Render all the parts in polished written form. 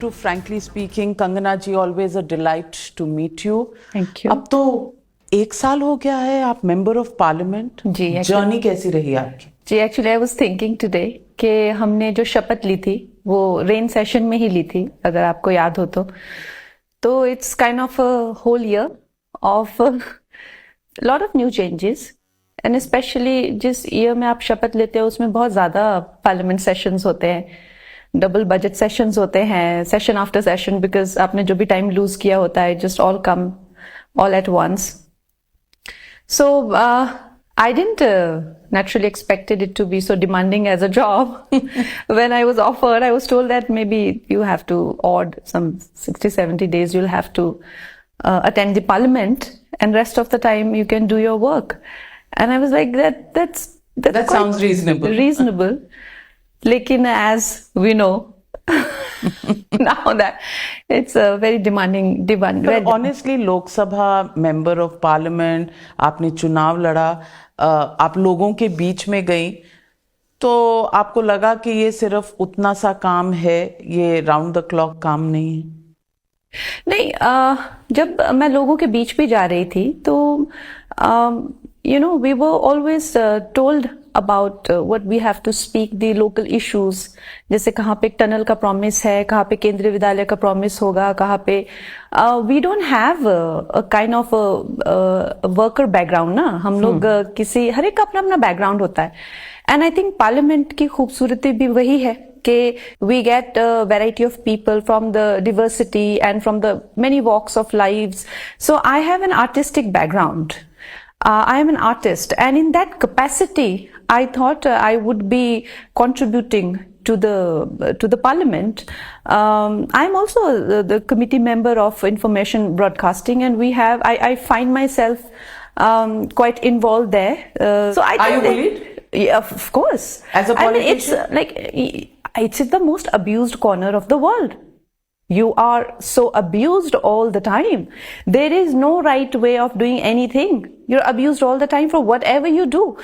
To frankly speaking, Kangana ji, always a delight to meet you. Thank you. अब तो 1 साल हो गया है आप मेंबर ऑफ पार्लियामेंट। जी, जर्नी कैसी रही आपकी? जी actually I was thinking today कि हमने जो शपथ ली थी वो रेन सेशन में ही ली थी, अगर आपको याद हो तो it's kind of a whole year of lot of new changes and specially जिस ईयर में आप शपथ लेते हो उसमें बहुत ज्यादा पार्लियामेंट सेशंस होते हैं, डबल बजट सेशंस होते हैं, सेशन आफ्टर सेशन, बिकॉज आपने जो भी टाइम लूज किया होता है just all come all at once. So I didn't naturally expected it to be so demanding as a job. When I was offered, I was told that maybe you have to odd some 60-70 days you'll have to attend the parliament and rest of the time you can do your work. And I was like that sounds reasonable. Reasonable. Lekin as we know now that it's a very demanding. Honestly, Lok Sabha member of parliament, आपने चुनाव लड़ा, आप लोगों के बीच में गई, तो आपको लगा कि ये सिर्फ उतना सा काम है, ये राउंड द क्लॉक काम नहीं है? नहीं, जब मैं लोगों के बीच भी जा रही थी तो we were always told about what we have to speak the local issues. जैसे कहाँ पे टनल का प्रॉमिस है, कहाँ पे केंद्रीय विद्यालय का प्रॉमिस होगा, कहाँ पे we don't have a kind of a worker background ना, हम लोग किसी हर एक का अपना अपना बैकग्राउंड होता है. एंड आई थिंक पार्लियामेंट की खूबसूरती भी वही है कि we get a variety of people from the diversity and from the many walks of lives. So I have an artistic background. I am an artist, and in that capacity, I thought I would be contributing to the parliament. I am also the committee member of information broadcasting, and I find myself quite involved there. So I Are you bullied? Yeah, of course. As a politician? I mean, it's the most abused corner of the world. You are so abused all the time. There is no right way of doing anything. You're abused all the time for whatever you do.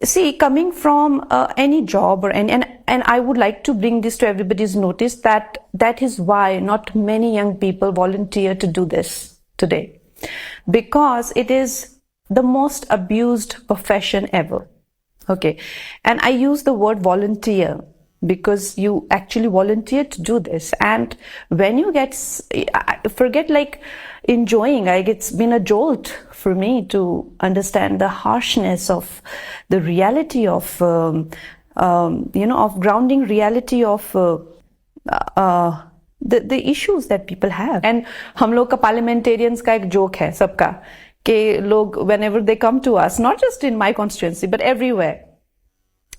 See, coming from any job or and I would like to bring this to everybody's notice that is why not many young people volunteer to do this today, because it is the most abused profession ever. Okay, and I use the word volunteer because you actually volunteer to do this, and when you forget like enjoying, like it's been a jolt for me to understand the harshness of the reality of of grounding reality of the issues that people have. And हम लोग का parliamentarians का एक joke है सबका कि लोग whenever they come to us, not just in my constituency but everywhere,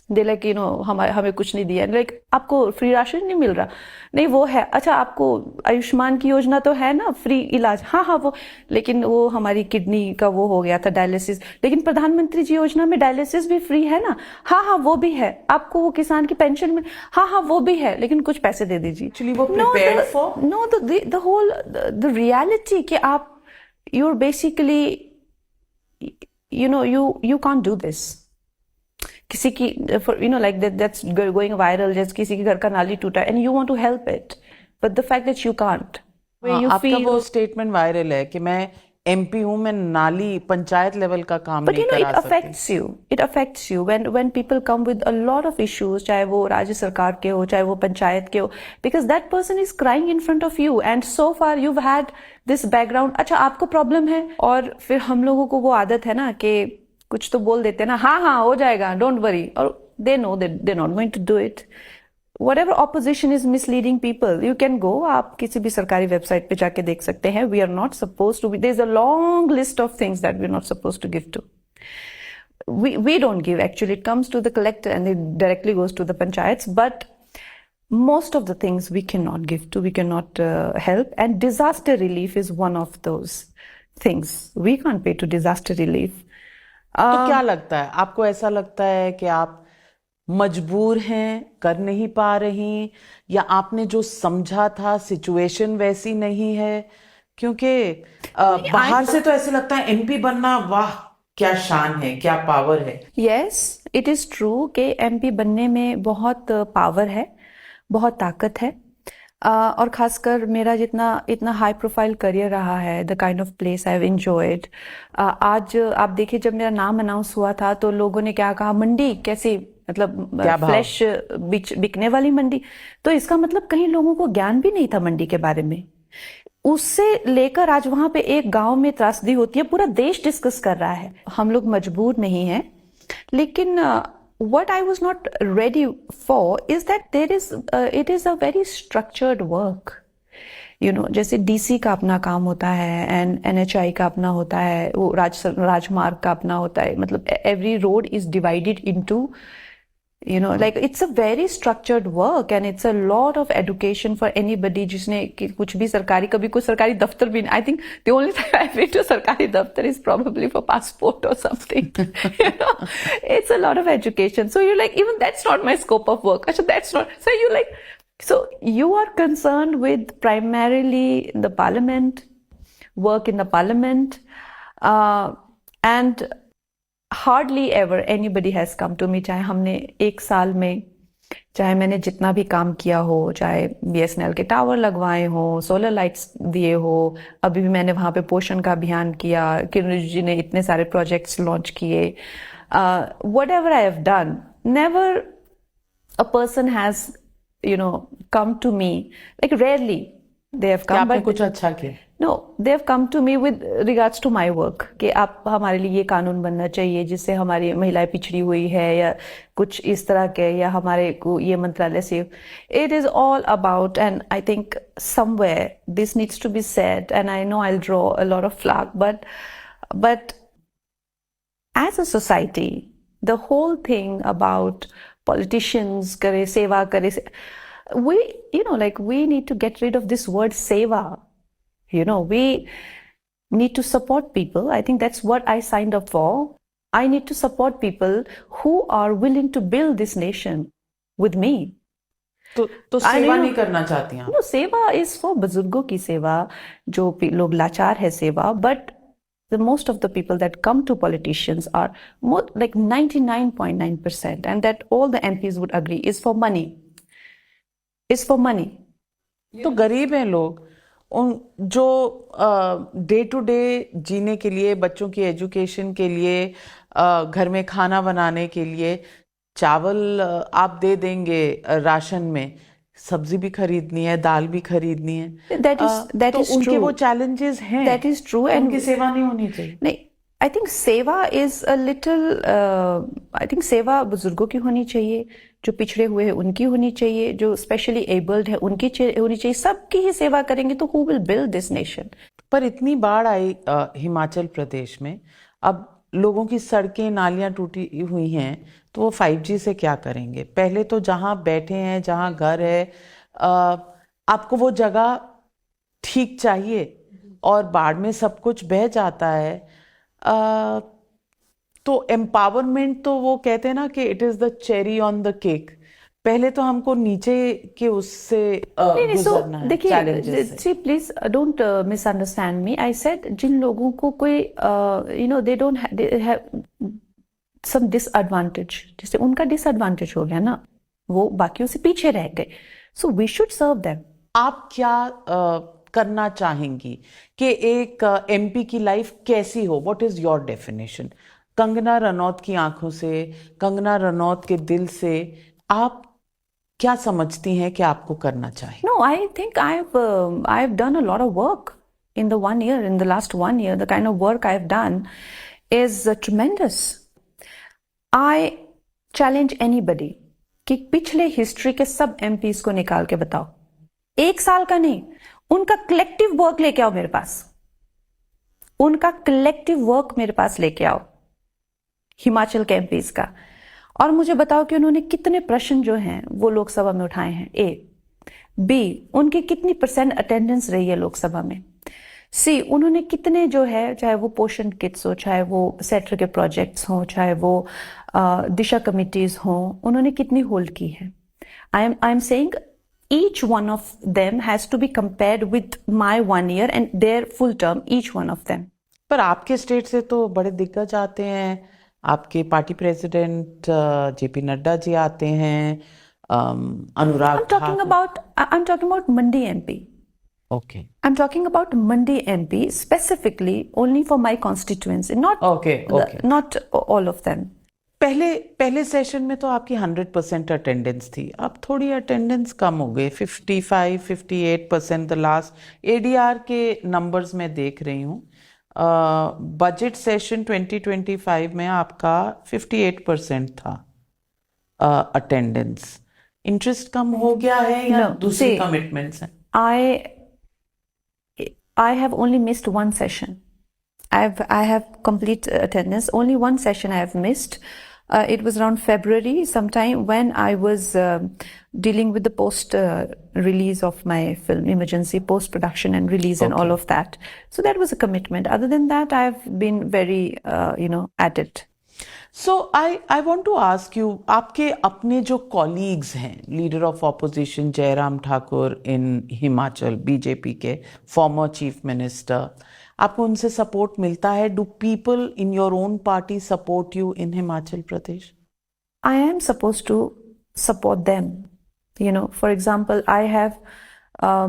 they like हमें कुछ नहीं दिया, like आपको फ्री राशन नहीं मिल रहा, नहीं वो है, अच्छा आपको आयुष्मान की योजना तो है ना, फ्री इलाज, हाँ वो, लेकिन वो हमारी किडनी का वो हो गया था डायलिसिस, लेकिन प्रधानमंत्री जी योजना में डायलिसिस भी फ्री है ना, हाँ वो भी है, आपको वो किसान की पेंशन में, हाँ वो भी है, लेकिन कुछ पैसे दे दीजिए. Actually, वो prepared for? No, the whole the reality कि आप you're basically you can't do this. किसी की like that's going viral, जैसे किसी के घर का नाली टूटा and you want to help it, but the fact that you can't. आपका वो स्टेटमेंट वायरल है कि मैं MP हूँ, मैं नाली पंचायत लेवल का काम नहीं करा सकती. It affects you when people come with a lot of issues, चाहे वो राज्य सरकार के हो, चाहे वो पंचायत के हो, because that person is crying in front of you and so far you've had this background. अच्छा आपको प्रॉब्लम है, और फिर हम लोगों को वो आदत है ना कि कुछ तो बोल देते हैं ना, हाँ हो जाएगा, डोंट वरी, और they know that they're not going to do it. Whatever opposition is misleading people, you can go, आप किसी भी सरकारी वेबसाइट पे जाके देख सकते हैं. We are not supposed to be, there's a long list of things that we're not supposed to give to. We don't give, actually it comes to the collector and it directly goes to the panchayats, but most of the things we cannot give to, we cannot help, and disaster relief is one of those things. We can't pay to disaster relief. तो क्या लगता है आपको? ऐसा लगता है कि आप मजबूर हैं, कर नहीं पा रही, या आपने जो समझा था सिचुएशन वैसी नहीं है? क्योंकि बाहर से तो ऐसे लगता है MP बनना, वाह क्या शान है, क्या पावर है. Yes, it is true कि MP बनने में बहुत पावर है, बहुत ताकत है. और खासकर मेरा जितना इतना हाई प्रोफाइल करियर रहा है, the kind of place I have enjoyed. आज आप देखिए, जब मेरा नाम अनाउंस हुआ था तो लोगों ने क्या कहा, मंडी कैसी, मतलब क्या भाव? फ्लैश बिकने वाली मंडी। तो इसका मतलब कहीं लोगों को ज्ञान भी नहीं था मंडी के बारे में। उससे लेकर आज वहां पे एक गांव में त्रासदी होती है, पूरा देश डिस्कस कर रहा है। हम लोग मजबूर नहीं हैं, लेकिन what I was not ready for is that it is a very structured work. जैसे डीसी का अपना काम होता है, एंड एनएचआई का अपना होता है, वो राजमार्ग का अपना होता है। मतलब every road is divided into, like it's a very structured work and it's a lot of education for anybody जिसने कुछ भी सरकारी, कभी कोई सरकारी दफ्तर भी, I think the only time I've been to सरकारी दफ्तर is probably for passport or something. It's a lot of education. So you're like, even that's not my scope of work. Actually, that's not. So you're like, so you are concerned with primarily the parliament, work in the parliament, and hardly ever anybody has come to me, चाहे हमने एक साल में, चाहे मैंने जितना भी काम किया हो, चाहे बीएसएनएल के टावर लगवाए हो, सोलर लाइट्स दिए हो, अभी भी मैंने वहां पे पोषण का अभियान किया, किरण रिजिजू जी ने इतने सारे प्रोजेक्ट्स लॉन्च किए, whatever I have done, never a person has come to me, like rarely they have come, आपने but कुछ अच्छा किया? No, they have come to me with regards to my work कि आप हमारे लिए ये कानून बनना चाहिए जिससे हमारी महिलाएं पिछड़ी हुई है, या कुछ इस तरह के, या हमारे को ये मंत्रालय से। It is all about, and I think somewhere this needs to be said, and I know I'll draw a lot of flack, but as a society, the whole thing about politicians करे सेवा करे, we like we need to get rid of this word seva. We need to support people. I think that's what I signed up for. I need to support people who are willing to build this nation with me. तो सेवा नहीं करना चाहती हैं? No, सेवा is for बुजुर्गों की सेवा, जो लोग लाचार है सेवा, but the most of the people that come to politicians are more like 99.9%, and that all the MPs would agree is for money. Is for money. तो गरीब हैं लोग, उन जो डे टू डे जीने के लिए, बच्चों की एजुकेशन के लिए, घर में खाना बनाने के लिए चावल आप दे देंगे, राशन में सब्जी भी खरीदनी है, दाल भी खरीदनी है, that तो is उनके true. वो चैलेंजेस हैं। That is true, and उनकी सेवा नहीं होनी चाहिए? नहीं, I think सेवा is a little, I think सेवा बुजुर्गों की होनी चाहिए, जो पिछड़े हुए हैं उनकी होनी चाहिए, जो स्पेशली एबल्ड है उनकी होनी चाहिए। सबकी ही सेवा करेंगे तो who will build this nation? पर इतनी बाढ़ आई हिमाचल प्रदेश में, अब लोगों की सड़कें नालियां टूटी हुई हैं, तो वो 5G से क्या करेंगे? पहले तो जहां बैठे हैं, जहां घर है, आपको वो जगह ठीक चाहिए, और बाढ़ में सब कुछ बह जाता है। तो एम्पावरमेंट तो वो कहते हैं ना कि it is the cherry on the cake. पहले तो हमको नीचे के उससे गुजरना है, challenges से। See, please don't misunderstand me. I said जिन लोगों को कोई they have some disadvantage, जैसे उनका डिसएडवांटेज हो गया ना, वो बाकियों से पीछे रह गए, so we should serve them. आप क्या करना चाहेंगी कि एक एमपी की लाइफ कैसी हो? What is your definition? Kangana Ranaut की आंखों से, कंगना रनौत के दिल से आप क्या समझती हैं कि आपको करना चाहिए? No, I think I've done a lot of work in the 1 year, in the last 1 year. The kind of work I've done is tremendous. I challenge anybody कि पिछले हिस्ट्री के सब एमपीज को निकाल के बताओ, एक साल का नहीं, उनका कलेक्टिव वर्क लेके आओ मेरे पास, उनका कलेक्टिव वर्क मेरे पास लेके आओ हिमाचल के एमपीज का, और मुझे बताओ कि उन्होंने कितने प्रश्न जो हैं वो लोकसभा में उठाए हैं। ए, बी, उनकी कितनी % अटेंडेंस रही है लोकसभा में। सी, उन्होंने कितने जो है, चाहे वो पोषण किट्स हो, चाहे वो सेक्टर के प्रोजेक्ट्स हों, चाहे वो दिशा कमिटीज हों, उन्होंने कितनी होल्ड की है। I am saying each one of them has to be compared with my 1 year and their full term, each one of them. पर आपके स्टेट से तो बड़े दिग्गज आते हैं, आपके party president JP Nadda ji आते हैं, अनुराग I'm talking about Mandi MP. Okay. I'm talking about Mandi MP specifically only for my constituency, not Okay. not all of them. पहले सेशन में तो आपकी 100% अटेंडेंस थी, अब थोड़ी अटेंडेंस कम हो गई, 55-58% द लास्ट एडीआर के नंबर्स में देख रही हूँ। बजट सेशन 2025 में आपका 58% था अटेंडेंस। इंटरेस्ट कम हो गया है या दूसरी कमिटमेंट्स हैं? I have only missed one session. I have complete attendance. Only one session I have missed. It was around February sometime when I was dealing with the post release of my film, emergency post production and release and all of that. So that was a commitment. Other than that, I have been very at it. So I want to ask you, आपके अपने जो colleagues हैं, leader of opposition Jairam Thakur in Himachal BJP के former chief minister, आपको उनसे support मिलता है? Do people in your own party support you in Himachal Pradesh? I am supposed to support them. For example, I have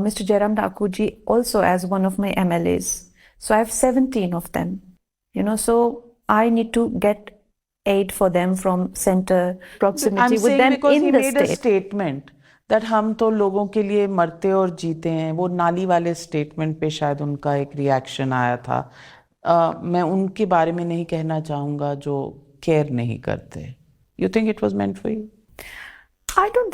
Mr. Jairam Thakur ji also as one of my MLAs. So I have 17 of them. So I need to get aid for them from center, proximity with them because in he the made state. a statement that हम तो लोगों के लिए मरते और जीते हैं। वो नाली वाले स्टेटमेंट पे शायद उनका एक रिएक्शन आया था। मैं उनके बारे में नहीं कहना चाहूँगा जो केयर नहीं करते। You think it was meant for you? I don't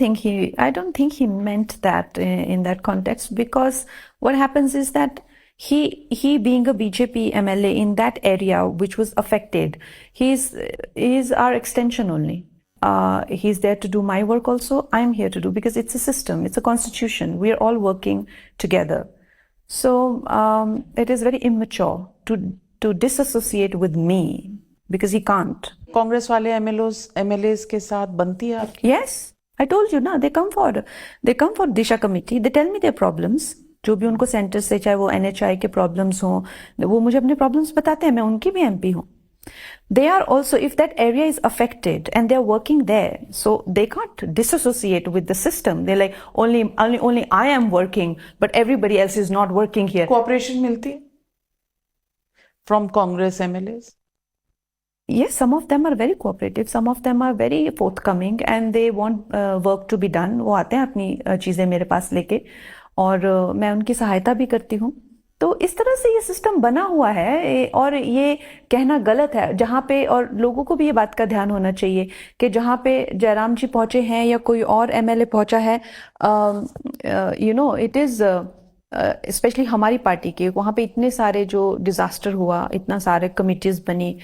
think he meant that in that context, because what happens is that he being a BJP MLA in that area which was affected, he's our extension only. He's there to do my work also. I'm here to do, because it's a system, it's a constitution. We are all working together. So it is very immature to disassociate with me, because he can't. Congress वाले MLAs के साथ बनती है आपकी? Yes, I told you ना, they come for Disha committee. They tell me their problems. जो भी उनको सेंटर से, चाहे वो NHI के प्रॉब्लम्स हों, वो मुझे अपने प्रॉब्लम्स बताते हैं। मैं उनकी भी MP हूँ। They are also, if that area is affected and they are working there, so they can't disassociate with the system. They're like, only I am working, but everybody else is not working here. Cooperation मिलती है from Congress MLAs? Yes, some of them are very cooperative, some of them are very forthcoming and they want work to be done. वो आते हैं अपनी चीजें मेरे पास लेके, और मैं उनकी सहायता भी करती हूँ। तो इस तरह से ये सिस्टम बना हुआ है, और ये कहना गलत है जहाँ पे, और लोगों को भी ये बात का ध्यान होना चाहिए कि जहाँ पे जयराम जी पहुंचे हैं या कोई और MLA पहुंचा है, इट इज स्पेशली हमारी पार्टी के, वहाँ पे इतने सारे जो डिजास्टर हुआ, इतना सारे कमिटीज बनी,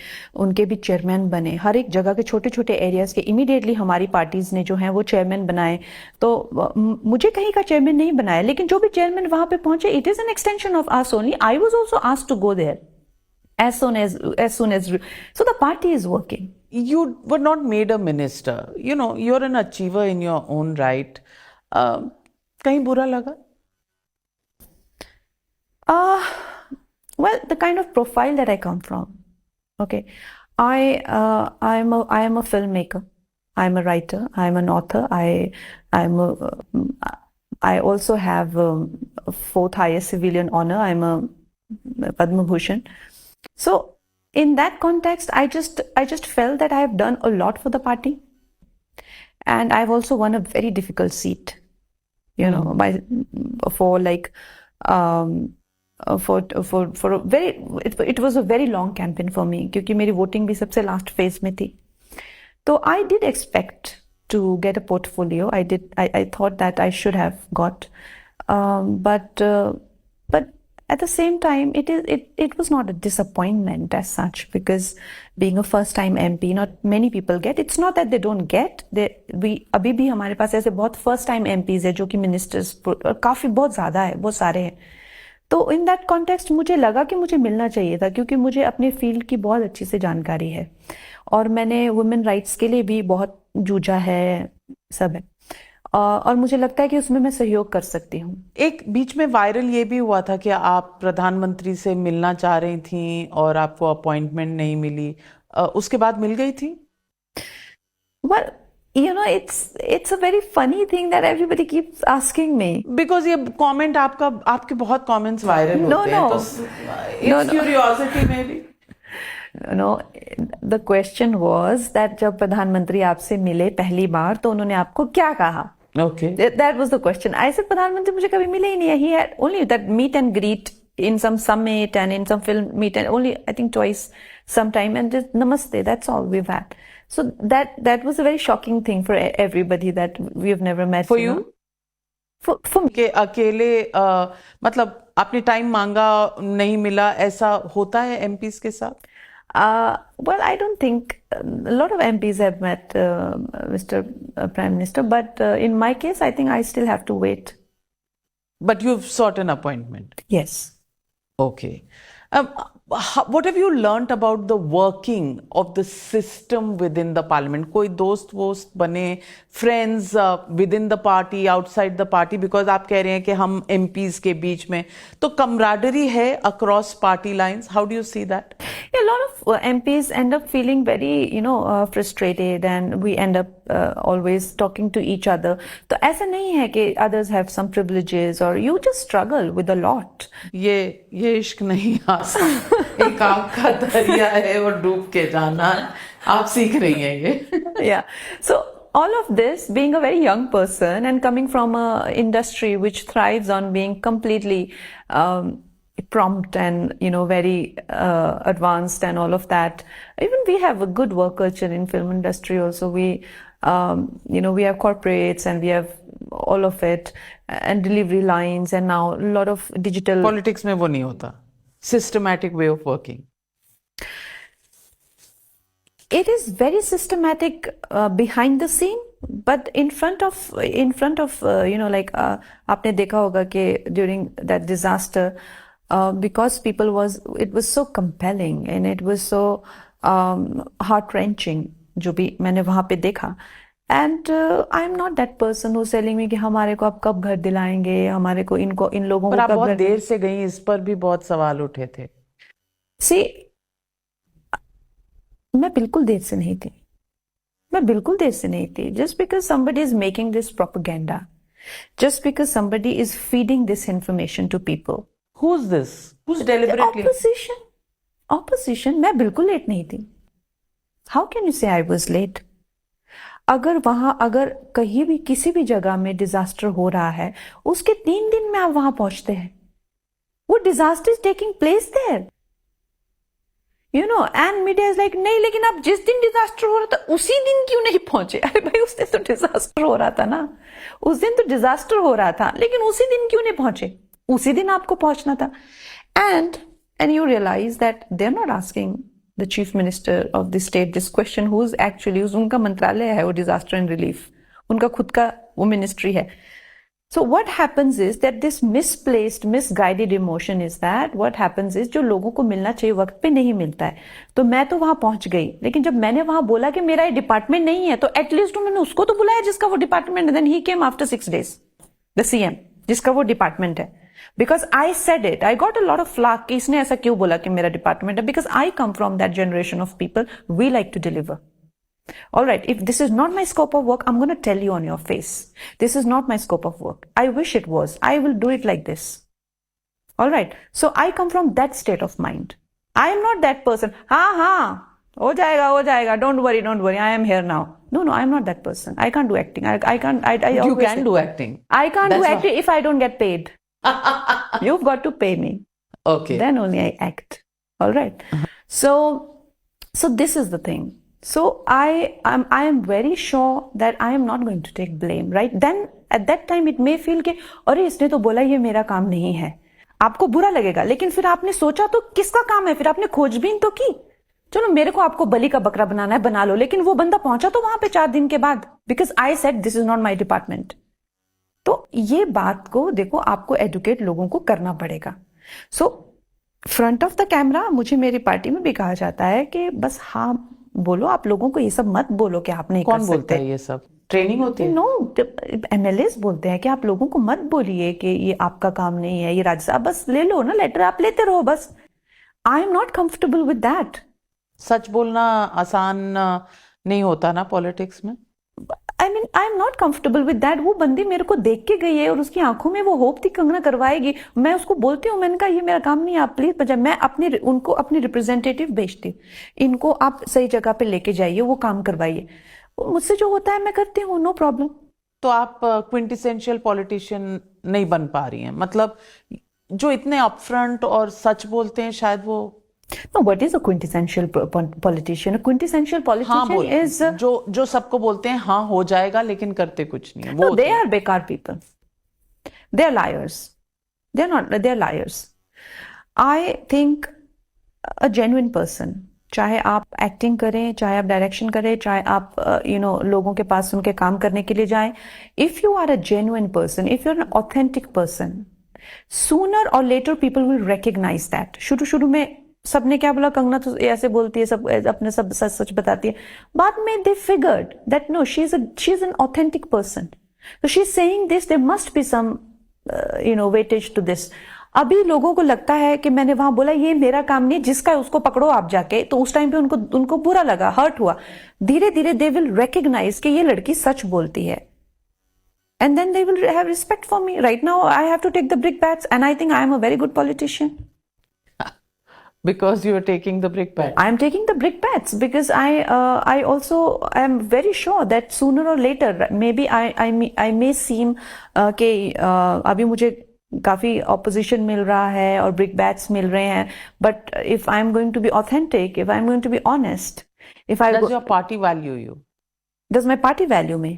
उनके भी चेयरमैन बने, हर एक जगह के छोटे छोटे एरियाज के इमीडिएटली हमारी पार्टीज ने जो है वो चेयरमैन बनाए। तो मुझे कहीं का चेयरमैन नहीं बनाया, लेकिन जो भी चेयरमैन वहां पे पहुंचे, it is an extension of us only. I was also asked to go there as soon as so the party is working. You were not made a minister, you're an achiever in your own right. कहीं बुरा लगा? Well, the kind of profile that I come from. Okay, I am a filmmaker. I'm a writer. I'm an author. I also have a fourth highest civilian honor. I'm a Padma Bhushan. So in that context, I just felt that I have done a lot for the party, and I've also won a very difficult seat. For like. For a very, it was a very long campaign for me, क्योंकि मेरी voting भी सबसे last phase में थी। तो I did expect to get a portfolio. I thought that I should have got, but at the same time, it was not a disappointment as such, because being a first time MP, not many people get. It's not that they don't get. अभी भी हमारे पास ऐसे बहुत first time MPs है जो कि ministers काफी बहुत ज्यादा है, बहुत सारे हैं। तो इन दैट कॉन्टेक्स्ट मुझे लगा कि मुझे मिलना चाहिए था, क्योंकि मुझे अपने फील्ड की बहुत अच्छी से जानकारी है, और मैंने वुमेन राइट्स के लिए भी बहुत जूझा है, सब है, और मुझे लगता है कि उसमें मैं सहयोग कर सकती हूँ। एक बीच में वायरल ये भी हुआ था कि आप प्रधानमंत्री से मिलना चाह रही थी और आपको अपॉइंटमेंट नहीं मिली, उसके बाद मिल गई थी? Well, You know, it's a very funny thing that everybody keeps asking me. Because ये कमेंट आपके बहुत कमेंट्स वायरल No, होते हैं, no. तो No, इट्स no. क्यूरियोसिटी में भी. No, the question was that जब प्रधानमंत्री आपसे मिले पहली बार तो उन्होंने आपको क्या कहा? Okay. That was the question. I said प्रधानमंत्री मुझे कभी मिले ही नहीं है. He had only that meet and greet in some summit and in some film meet and only I think twice sometime and just namaste. That's all we've had. So that was a very shocking thing for everybody that we have never met. For you you? know. For me. कि अकेले मतलब आपने time मांगा, नहीं मिला, ऐसा होता है एमपीज के साथ? Well, I don't think a lot of MPs have met Mr. Prime Minister, but in my case, I think I still have to wait. But you've sought an appointment. Yes. Okay. What have you learnt about the working of the system within the parliament? कोई दोस्त वोस्त बने, friends within the party, outside the party? Because आप कह रहे हैं कि हम MPs के बीच में, तो camaraderie है across party lines. How do you see that? Yeah, a lot of MPs end up feeling very, frustrated, and we end up always talking to each other. तो ऐसा नहीं है कि others have some privileges or you just struggle with a lot. ये इश्क नहीं आसान, एक आग का दरिया है और डूब के जाना. आप सीख रही हैं ये. Yeah. So all of this, being a very young person and coming from a industry which thrives on being completely prompt and very advanced and all of that. Even we have a good work culture in film industry also. We we have corporates and we have all of it and delivery lines and now a lot of digital. Politics में वो नहीं होता. Systematic way of working. It is very systematic behind the scene, but in front of आपने देखा होगा कि during that disaster, because it was so compelling and it was so heart-wrenching, जो भी मैंने वहां पे देखा. And I am not that person who's telling me कि हमारे को आप कब घर दिलाएंगे, हमारे को इन लोगों को पर आप कब बहुत घर. देर से गई, इस पर भी बहुत सवाल उठे थे. See, मैं बिल्कुल देर से नहीं थी. Just because somebody is making this propaganda, just because somebody is feeding this information to people. Who's this? Who's deliberately? Opposition. मैं बिल्कुल लेट नहीं थी. How can you say I was late? अगर कहीं भी किसी भी जगह में डिजास्टर हो रहा है, उसके 3 दिन में आप वहां पहुंचते हैं. वो disaster is taking place there. And media is like, नहीं लेकिन आप जिस दिन डिजास्टर हो रहा था उसी दिन क्यों नहीं पहुंचे? अरे भाई, उस दिन तो डिजास्टर हो रहा था ना. उस दिन तो डिजास्टर हो रहा था, लेकिन उसी दिन क्यों नहीं पहुंचे? उसी दिन आपको पहुंचना था. And you realize that they're not asking the chief minister of the state this question, who's उनका मंत्रालय है वो disaster and relief, उनका खुद का वो ministry है. So what happens is that this misguided emotion is that what happens is जो लोगों को मिलना चाहिए वक्त पे नहीं मिलता है. तो मैं तो वहां पहुंच गई, लेकिन जब मैंने वहां बोला कि मेरा ये डिपार्टमेंट नहीं है, तो एटलीस्ट उन्होंने उसको तो बुलाया जिसका वो डिपार्टमेंट है. Then he came after 6 days, the CM, जिसका वो डिपार्टमेंट है. Because I said it, I got a lot of flack कि इसने ऐसा क्यों बोला कि मेरा डिपार्टमेंट है. Because I come from that generation of people, we like to deliver. All right, if this is not my scope of work, I'm going to tell you on your face. This is not my scope of work. I wish it was. I will do it like this. All right. So I come from that state of mind. I am not that person. हो जाएगा. Don't worry. I am here now. No, I'm not that person. I can't do acting. I can't. You can do acting. I can't do acting if I don't get paid. You've got to pay me. Okay. Then only I act. All right. So this is the thing. So I am very sure that I am not going to take blame, right? Then at that time it may feel कि अरे इसने तो बोला ये मेरा काम नहीं है. आपको बुरा लगेगा, लेकिन फिर आपने सोचा तो किसका काम है? फिर आपने खोजबीन तो की. चलो मेरे को आपको बलि का बकरा बनाना है, बना लो, लेकिन वो बंदा पहुंचा तो वहां पे 4 दिन के बाद. Because I said this is not my department. तो ये बात को देखो, आपको एडुकेट लोगों को करना पड़ेगा. So front of the camera मुझे मेरी पार्टी में भी कहा जाता है कि बस हाँ बोलो, आप लोगों को ये सब मत बोलो कि आप नहीं कर सकते. कौन बोलता है ये सब? ट्रेनिंग होती है? नो, एमएलएस बोलते हैं कि आप लोगों को मत बोलिए कि ये आपका काम नहीं है, ये राज्यसभा, बस ले लो ना लेटर, आप लेते रहो बस. I am not comfortable with that. सच बोलना आसान नहीं होता ना पॉलिटिक्स में. I mean I am not comfortable with that. वो बंदी मेरे को देख के गई है और उसकी आंखों में वो होप थी कंगना करवाएगी। मैं उसको बोलती हूँ, मैंने कहा ये मेरा काम नहीं है, आप प्लीज बजाय, मैं उनको अपनी रिप्रेजेंटेटिव भेजती, इनको आप सही जगह पे लेके जाइए, वो काम करवाइए। मुझसे जो होता है मैं करती हूँ, नो प्रॉब्लम। तो आप क्विंटेसेंशियल पॉलिटिशियन नहीं बन पा रही हैं, मतलब जो इतने अपफ्रंट और सच बोलते हैं, शायद वो। No, what is a quintessential politician? A quintessential हाँ politician is जो सबको बोलते हैं हाँ हो जाएगा, लेकिन करते कुछ नहीं है, वो no, होते they हैं। are bekar people. They are liars. They are not. They are liars. I think a genuine person, चाहे आप एक्टिंग करें, चाहे आप डायरेक्शन करें, चाहे आप लोगों के पास उनके काम करने के लिए जाएं, if you are a genuine person, if you're an authentic person, sooner or later people will recognize that. शुरू में सबने क्या बोला, कंगना तो ऐसे बोलती है, सब अपने सब सच सच बताती है। बाद में they figured that no, she's an authentic person. So she's saying this, there must be some weightage to this. अभी लोगों को लगता है कि मैंने वहां बोला ये मेरा काम नहीं, जिसका है उसको पकड़ो आप जाके, तो उस टाइम पे उनको बुरा लगा, हर्ट हुआ। धीरे धीरे दे विल रिकॉग्नाइज कि ये लड़की सच बोलती है, and then they will have respect for me. Right now I have to take the brickbats, and I think I am a very good politician. Because you are taking the brickbat. I am taking the brickbats because I also am very sure that sooner or later maybe I may seem कि अभी मुझे काफी opposition मिल रहा है और brickbats मिल रहे हैं, but if I am going to be authentic, if I am going to be honest, if I Does your party value you? does my party value me?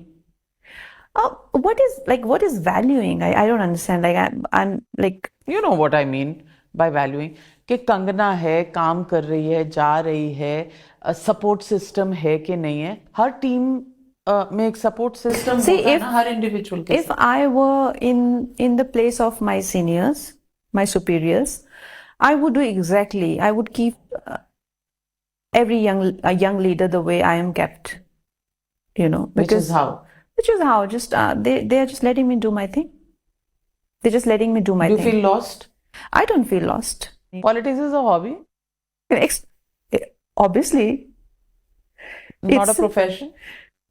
What is valuing? I don't understand. Like I'm like, You know what I mean by valuing? कि कंगना है, काम कर रही है, जा रही है, support system है कि नहीं है। हर टीम में एक सपोर्ट सिस्टम होता है ना, हर इंडिविजुअल के if I were in the place of my seniors, my superiors, I would do exactly. I would keep every young leader the way I am kept. Which is how? Just they are just letting me do my thing. They're just letting me do my Do you thing. feel lost? I don't feel lost. Politics is a hobby, Obviously, not a profession.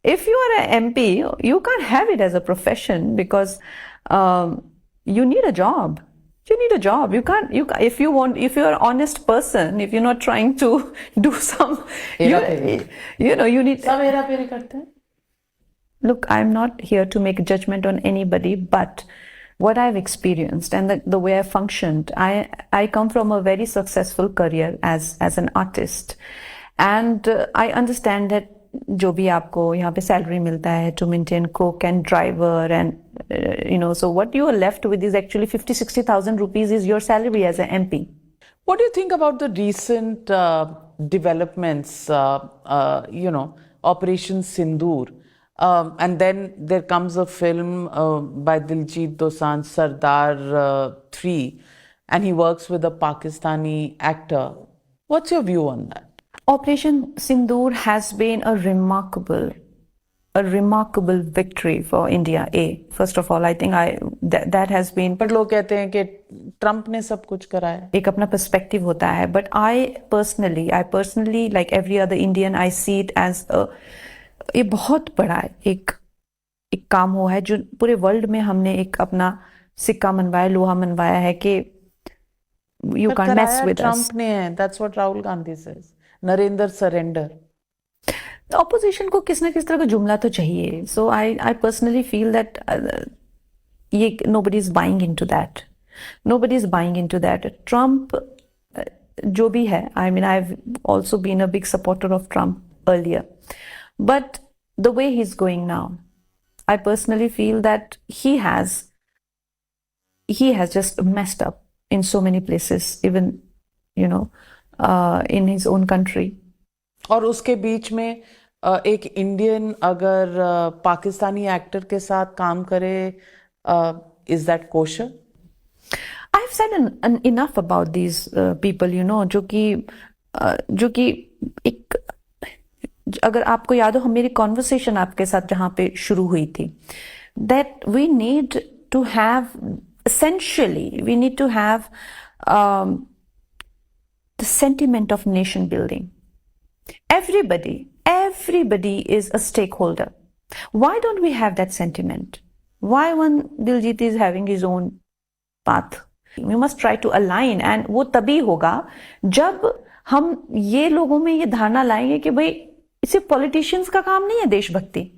If you are an MP, you can't have it as a profession because you need a job. You need a job. You can't. If you are an honest person, if you're not trying to do some, you need. सब हेरा फेरी करते हैं। Look, I'm not here to make a judgment on anybody, but what I've experienced and the way I functioned, I come from a very successful career as an artist, and I understand that जो भी आपको यहाँ पे salary मिलता है to maintain cook and driver and so what you are left with is actually 50,000-60,000 rupees is your salary as an MP. What do you think about the recent developments? Operation Sindoor. And then there comes a film by Diljit Dosanjh, Sardar 3, and he works with a Pakistani actor. What's your view on that? Operation Sindoor has been a remarkable victory for India. First of all, I think that has been. But लोग कहते हैं कि Trump ने सब कुछ कराया। एक अपना perspective होता है, but I personally, like every other Indian, I see it as ये बहुत बड़ा एक काम हुआ है जो पूरे वर्ल्ड में हमने एक अपना सिक्का मनवाया, लोहा मनवाया है कि you can't mess with us. Trump ने है, that's what Rahul Gandhi says. Narendra surrender. Opposition को किस ना किस तरह का जुमला तो चाहिए. सो आई पर्सनली फील दैट ये nobody is buying into that. Nobody is buying into that. Trump जो भी है, I mean, I've also been a big supporter of Trump earlier. But the way he's going now, I personally feel that he has just messed up in so many places, even, in his own country. और उसके बीच में एक Indian अगर Pakistani actor के साथ काम करे, is that kosher? I've said enough about these people, जो कि एक, अगर आपको याद हो, मेरी कॉन्वर्सेशन आपके साथ जहां पे शुरू हुई थी, that we need to have, essentially, we need to have the sentiment of nation building. Everybody is a stakeholder. Why don't we have that sentiment? Why one Diljit is having his own path? We must try to align, and वो तभी होगा जब हम ये लोगों में ये धारणा लाएंगे कि भाई सिर्फ पॉलिटिशियंस का काम नहीं है देशभक्ति,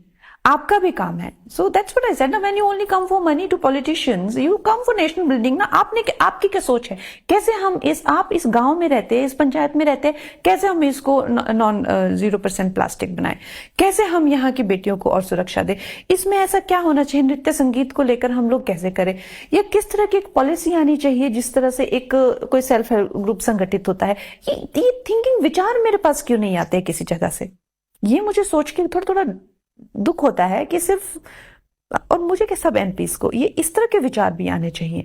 आपका भी काम है. So that's what I said ना, when you only come for money to politicians, you come for national building ना. आपकी क्या सोच है? कैसे हम आप इस गांव में रहते हैं, इस पंचायत में रहते हैं, कैसे हम इसको नॉन 0% प्लास्टिक बनाए, कैसे हम यहाँ की बेटियों को और सुरक्षा दें, इसमें ऐसा क्या होना चाहिए, नृत्य संगीत को लेकर हम लोग कैसे करें, या किस तरह की एक पॉलिसी आनी चाहिए जिस तरह से एक कोई सेल्फ हेल्प ग्रुप संगठित होता है. ये थिंकिंग विचार मेरे पास क्यों नहीं आते किसी जगह से? ये मुझे सोच के थोड़ा थोड़ा दुख होता है कि सिर्फ, और मुझे क्या सब एमपीज को ये इस तरह के विचार भी आने चाहिए.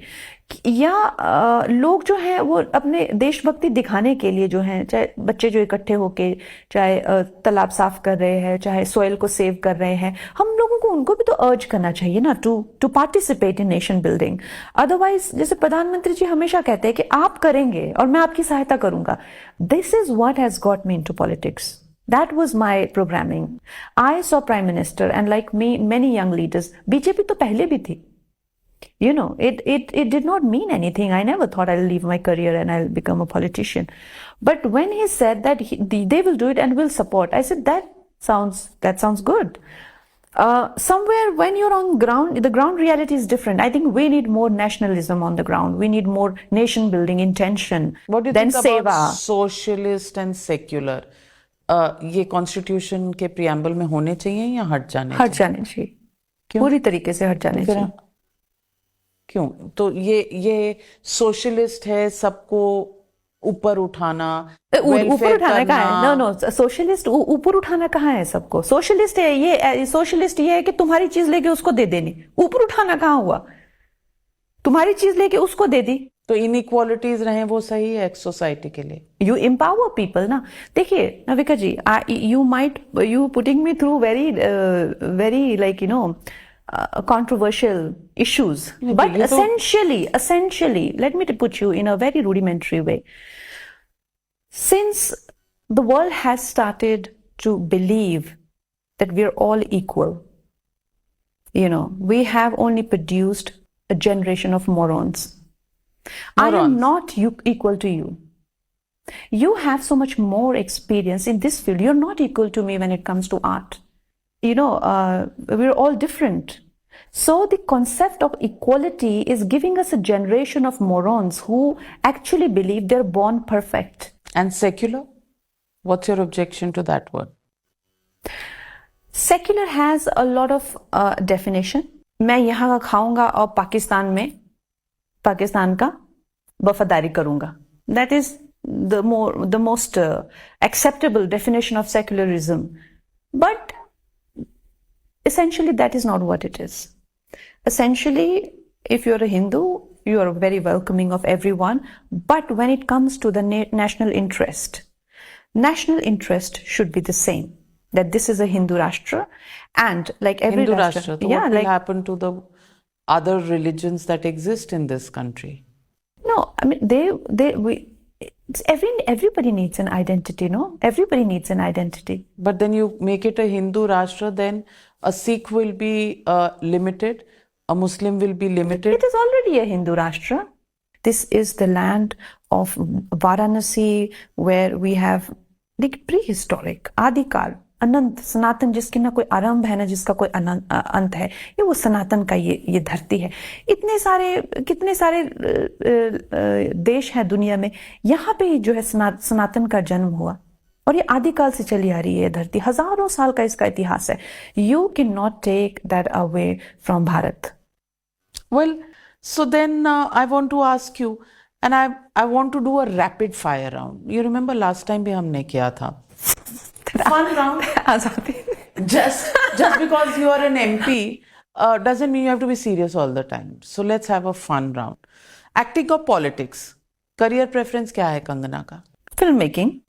या लोग जो हैं वो अपने देशभक्ति दिखाने के लिए जो हैं, चाहे बच्चे जो इकट्ठे होके चाहे तालाब साफ कर रहे हैं, चाहे सोइल को सेव कर रहे हैं, हम लोगों को उनको भी तो अर्ज करना चाहिए ना to participate in nation building. Otherwise जैसे प्रधानमंत्री जी हमेशा कहते हैं कि आप करेंगे और मैं आपकी सहायता करूंगा. This is what has got me into politics. That was my programming. I saw Prime Minister, and like me, many young leaders. BJP तो पहले भी थी. You know, it did not mean anything. I never thought I'll leave my career and I'll become a politician. But when he said that they will do it and will support, I said that sounds good. Somewhere when you're on ground, the ground reality is different. I think we need more nationalism on the ground. We need more nation building intention. What do you think about socialist and secular? ये constitution के preamble में होने चाहिए या हट जाने चाहिए? क्यों? पूरी तरीके से हट जाने चाहिए. क्यों? तो ये सोशलिस्ट है, सबको ऊपर उठाना. ऊपर उठाना कहाँ है? नो, सोशलिस्ट ऊपर उठाना कहाँ है सबको? सोशलिस्ट है ये, सोशलिस्ट ये है कि तुम्हारी चीज लेके उसको दे देनी. ऊपर उठाना कहाँ हुआ? तुम्हारी चीज लेके उसको दे दी तो इनइक्वालिटीज रहे, वो सही है सोसाइटी के लिए. यू एम्पावर पीपल ना. देखिए Navika ji, you putting me through very like controversial issues, but essentially let me put you in a very rudimentary way. Since the world has started to believe that we are all equal, we have only produced a generation of morons. I am not equal to you. You have so much more experience in this field. You're not equal to me when it comes to art. We're all different. So the concept of equality is giving us a generation of morons who actually believe they're born perfect. And secular? What's your objection to that word? Secular has a lot of definition. मैं यहाँ का खाऊंगा और पाकिस्तान का वफादारी करूंगा. That is the most acceptable definition of secularism. But essentially that is not what it is. Essentially, if you're a Hindu, you are very welcoming of everyone. But when it comes to the national interest should be the same. That this is a Hindu Rashtra, and like every Hindu Rashtra. Yeah, what will happen to the other religions that exist in this country? No, I mean everybody needs an identity, no? Everybody needs an identity. But then you make it a Hindu Rashtra, then a Sikh will be limited, a Muslim will be limited. It is already a Hindu Rashtra. This is the land of Varanasi, where we have like prehistoric, आदिकाल, अनंत, सनातन, जिसकी ना कोई आरंभ है ना जिसका कोई अंत है. ये वो सनातन का ये धरती है. कितने सारे देश हैं दुनिया में, यहाँ पे जो है सनातन का जन्म हुआ, और ये आदिकाल से चली आ रही है. ये धरती हजारों साल का इसका इतिहास है. You cannot take that away from Bharat. Well, so then I want to ask you, and I want to do a rapid fire round. You remember last time भी हमने किया था fun round. just because you are an MP doesn't mean you have to be serious all the time. So let's have a fun round. Acting or politics? Career preference क्या है कंगना का? Filmmaking.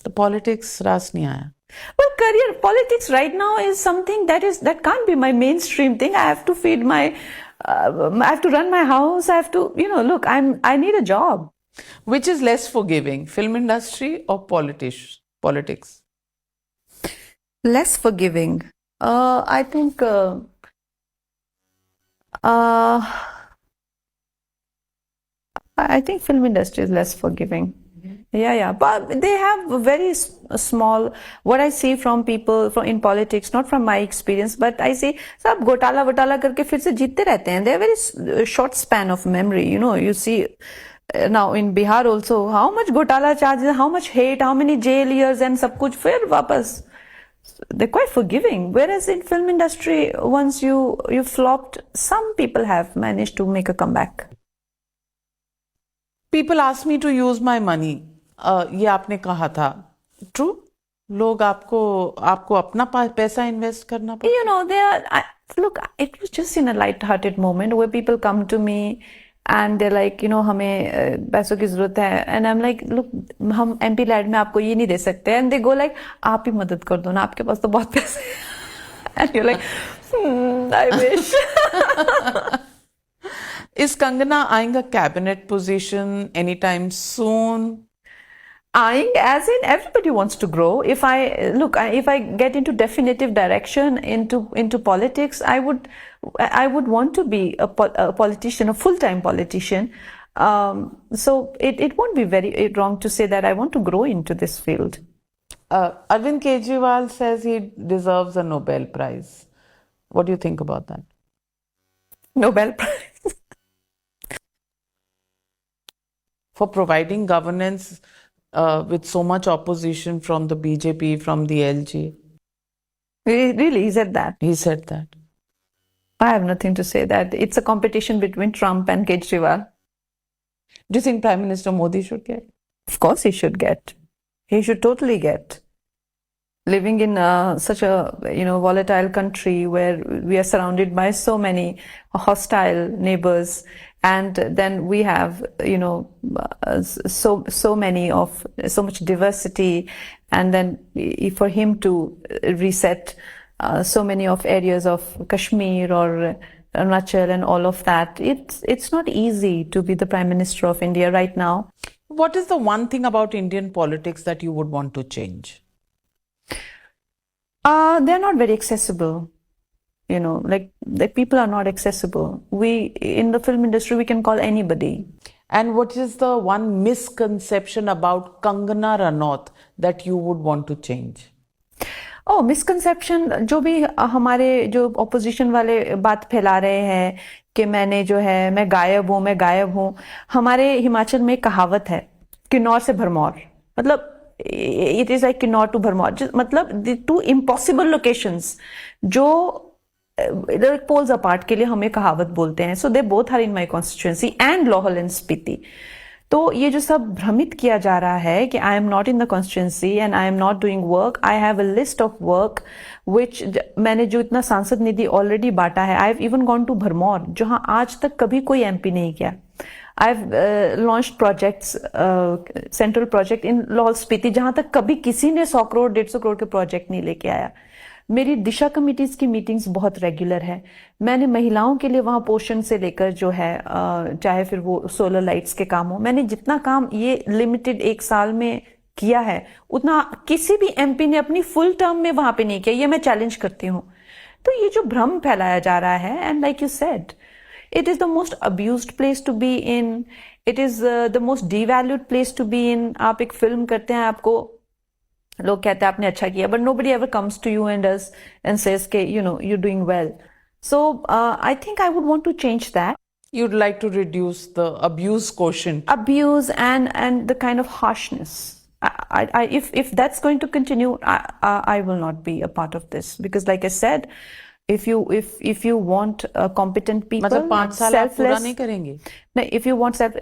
The politics रास नहीं आया. Well, career politics right now is something that can't be my mainstream thing. I have to feed my, I have to run my house. I have to, look, I need a job. Which is less forgiving, film industry or politics? Less forgiving. I think uh, I think film industry is less forgiving. Yeah, but they have a very small. What I see from people from in politics, not from my experience, but I see सब घोटाला वटाला करके फिर से जीतते रहते हैं. They have very short span of memory. You know, you see now in Bihar also how much घोटाला charges, how much hate, how many jail years and सब कुछ फिर वापस. They're quite forgiving. Whereas in film industry, once you flopped, some people have managed to make a comeback. People ask me to use my money. ये आपने कहा था. True? लोग आपको अपना पैसा इन्वेस्ट करना पड़ता. You know, look, it was just in a light-hearted moment where people come to me and they're like, you know, हमें पैसों की जरूरत है. And I'm like, look, हम MP लैड में आपको ये नहीं दे सकते. And they go like, आप ही मदद कर दो ना, आपके पास तो बहुत पैसे हैं. And you're like, I wish. Is Kangana eyeing a cabinet position anytime soon? Eyeing, as in everybody wants to grow. If I get into definitive direction into politics, I would want to be a politician, a full-time politician. So it won't be very wrong to say that I want to grow into this field. Arvind Kejriwal says he deserves a Nobel Prize. What do you think about that? Nobel Prize. For providing governance with so much opposition from the BJP, from the LG. Really, he said that? He said that. I have nothing to say that. It's a competition between Trump and Kejriwal. Do you think Prime Minister Modi should get? Of course he should get. He should totally get. Living in such a volatile country where we are surrounded by so many hostile neighbors, and then we have so much diversity, and then for him to reset so many of areas of Kashmir or Arunachal and all of that, it's not easy to be the Prime Minister of India right now. What is the one thing about Indian politics that you would want to change? They're not very accessible. Like people are not accessible. In the film industry, we can call anybody. And what is the one misconception about Kangana Ranaut that you would want to change? Oh, misconception, जो भी हमारे जो opposition वाले बात फैला रहे हैं कि मैं गायब हूँ. हमारे हिमाचल में कहावत है, किन्नौर से भरमौर. मतलब it is like Kinnauр to Bharmor. मतलब the two impossible locations जो like poles apart के लिए हमें कहावत बोलते हैं. So they both are in my constituency and Lahaul and Spiti. तो ये जो सब भ्रमित किया जा रहा है कि I am not in the constituency and I am not doing work. I have a list of work which मैंने जो इतना सांसद निधि already बांटा है. I have even gone to Bharmor जहाँ आज तक कभी कोई MP नहीं गया. I've launched projects, central project in Lahaul Spiti जहां तक कभी किसी ने 100 करोड़ 150 करोड़ के प्रोजेक्ट नहीं लेके आया. मेरी दिशा कमिटीज की मीटिंग्स बहुत रेगुलर है. मैंने महिलाओं के लिए वहां पोषण से लेकर जो है चाहे फिर वो सोलर लाइट्स के काम हो, मैंने जितना काम ये लिमिटेड 1 साल में किया है उतना किसी भी एमपी ने अपनी फुल टर्म में वहां पे नहीं किया. ये मैं चैलेंज करती हूँ. तो ये जो भ्रम फैलाया जा रहा है, and like you said, it is the most abused place to be in. It is the most devalued place to be in. आप एक फिल्म करते हैं, आपको लोग कहते हैं आपने अच्छा किया, but nobody ever comes to you and says कि you're doing well. So I think I would want to change that. You'd like to reduce the abuse quotient. Abuse and the kind of harshness. If that's going to continue, I will not be a part of this, because like I said, if you want competent people, मतलब 5 साल आप पूरा नहीं करेंगे?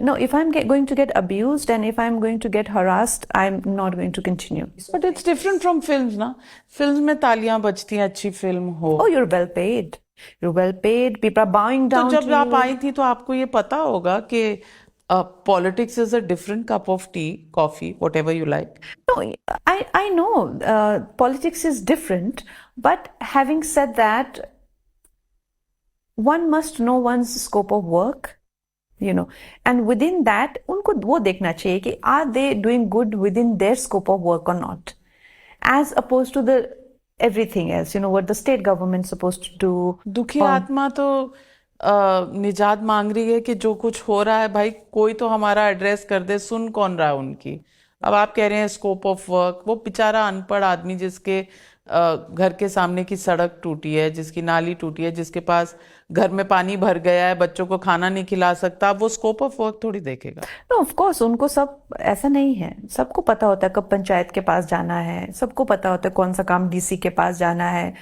No, if I'm going to get abused and if I'm going to get harassed, I'm not going to continue. But it's different from films, ना? Films में तालियां बजती हैं, अच्छी फिल्म हो. Oh, you're well paid. You're well paid. People are bowing down to you. तो जब आप आई थी तो आपको ये पता होगा कि politics is a different cup of tea, coffee, whatever you like. No, I know politics is different, but having said that, one must know one's scope of work, and within that, उनको वो देखना चाहिए कि are they doing good within their scope of work or not, as opposed to the everything else, what the state government's supposed to do. दुखी आत्मा तो निजात मांग रही है कि जो कुछ हो रहा है भाई कोई तो हमारा एड्रेस कर दे, सुन कौन रहा है उनकी। अब आप कह रहे हैं स्कोप ऑफ वर्क, वो बेचारा अनपढ़ आदमी जिसके घर के सामने की सड़क टूटी है, जिसकी नाली टूटी है, जिसके पास घर में पानी भर गया है, बच्चों को खाना नहीं खिला सकता, वो स्कोप ऑफ वर्क थोड़ी देखेगा। नो ऑफ कोर्स उनको सब ऐसा नहीं है, सबको पता होता है कब पंचायत के पास जाना है, सबको पता होता है कौन सा काम डीसी के पास जाना है,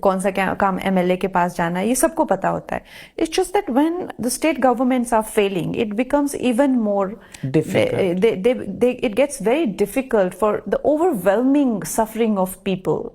कौन सा काम एमएलए के पास जाना है, ये सबको पता होता है। It's just that when the state governments are failing it becomes even more Difficult. it gets very difficult for the overwhelming suffering of people,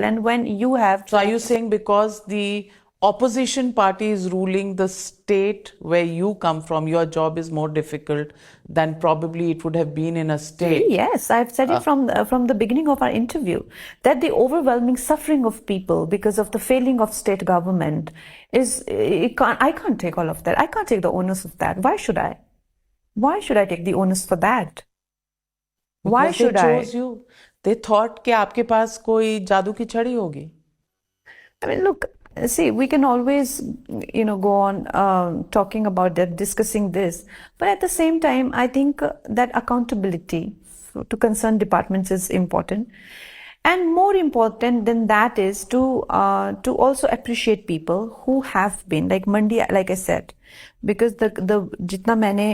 and when you have So are you saying because the opposition party is ruling the state where you come from, your job is more difficult than probably it would have been in a state? Yes, I've said it from the beginning of our interview that the overwhelming suffering of people because of the failing of state government I can't take all of that. I can't take the onus of that. Why should I? Why should I take the onus for that? Why Because should they I? chose you. They thought कि आपके पास कोई जादू की छड़ी होगी। I mean, look, see, we can always, go on talking about that, discussing this. But at the same time, I think that accountability to concerned departments is important. And more important than that is to also appreciate people who have been, like Mandi, like I said, because the जितना मैंने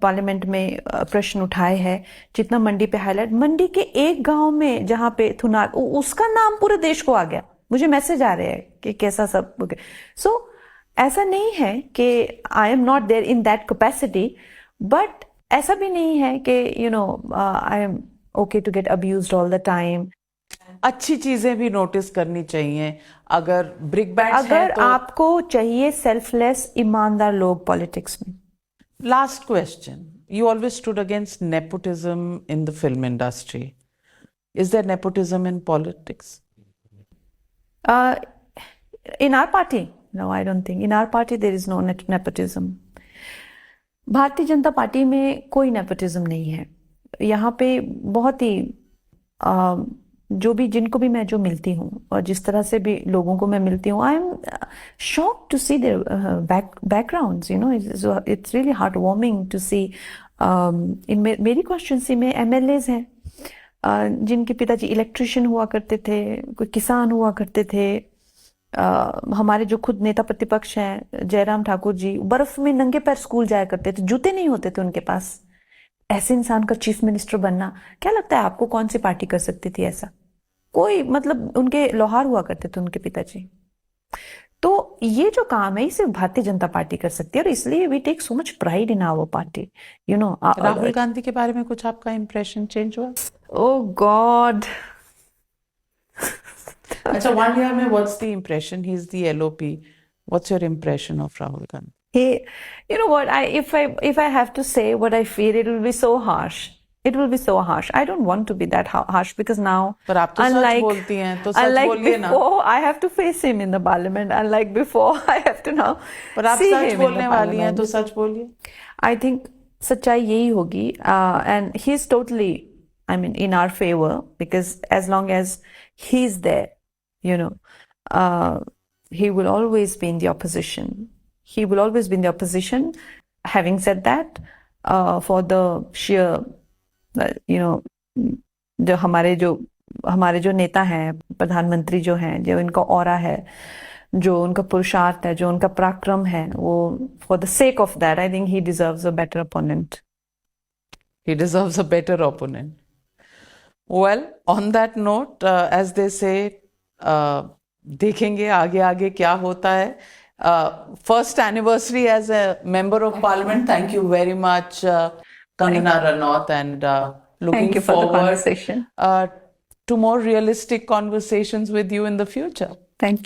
parliament में प्रश्न उठाए हैं, जितना मंडी पे highlight, मंडी के एक गांव में जहां पे थुनाग, उसका नाम पूरे देश को आ गया, मुझे मैसेज आ रहे हैं कि कैसा सब। सो ऐसा नहीं है कि I am not there in that capacity, but ऐसा भी नहीं है कि I am okay to get abused all the time. अच्छी चीजें भी नोटिस करनी चाहिए। अगर ब्रिक बैट्स अगर हैं तो आपको चाहिए सेल्फलेस ईमानदार लोग पॉलिटिक्स में। Last question, you always stood against nepotism in the film industry. Is there nepotism in politics? In our party, no, I don't think. In our party, there is no nepotism. Bharatiya Janata party में कोई nepotism नहीं है। यहाँ पे बहुत ही जिनको भी मैं जो मिलती हूँ और जिस तरह से भी लोगों को मैं मिलती हूँ, I am shocked to see their backgrounds, it's really heart warming to see. मेरी कॉन्स्टिट्यूंसी में एमएलएज हैं जिनके पिताजी इलेक्ट्रिशियन हुआ करते थे, कोई किसान हुआ करते थे। हमारे जो खुद नेता प्रतिपक्ष हैं जयराम ठाकुर जी, बर्फ में नंगे पैर स्कूल जाया करते थे, जूते नहीं होते थे उनके पास। ऐसे इंसान का चीफ मिनिस्टर बनना, क्या लगता है आपको कौन सी पार्टी कर सकती थी ऐसा? कोई, मतलब उनके लोहार हुआ करते थे उनके पिताजी। तो ये जो काम है इसे भारतीय जनता पार्टी कर सकती है, और इसलिए we take so much pride in our party. Rahul Gandhi के बारे में कुछ आपका इंप्रेशन चेंज हुआ? Oh God. अच्छा, 1 year में what's the impression? He is the LOP. What's your impression of Rahul Gandhi? You know what? If I have to say what I feel, it will be so harsh. It will be so harsh. I don't want to be that harsh because now, पर आप तो सच बोलती हैं, तो सच बोलिए ना। before, I have to face him in the parliament. Unlike before, I have to now पर आप see सच him in बोलने the वाली हैं, तो parliament. सच बोलिए। I think सच्चाई यही होगी, and he's totally, I mean, in our favor, because as long as he's there, he will always be in the opposition. He will always be in the opposition. Having said that, for the sheer, जो हमारे जो नेता हैं, प्रधानमंत्री जो हैं, जो इनका ऑरा है, जो उनका पुरुषार्थ है, जो उनका पराक्रम है, वो for the sake of that, I think he deserves a better opponent. He deserves a better opponent. Well, on that note, as they say, देखेंगे आगे आगे क्या होता है। First anniversary as a member of parliament. Thank you very much, Kangana Ranaut, and looking Thank you for the forward conversation. to more realistic conversations with you in the future. Thank you.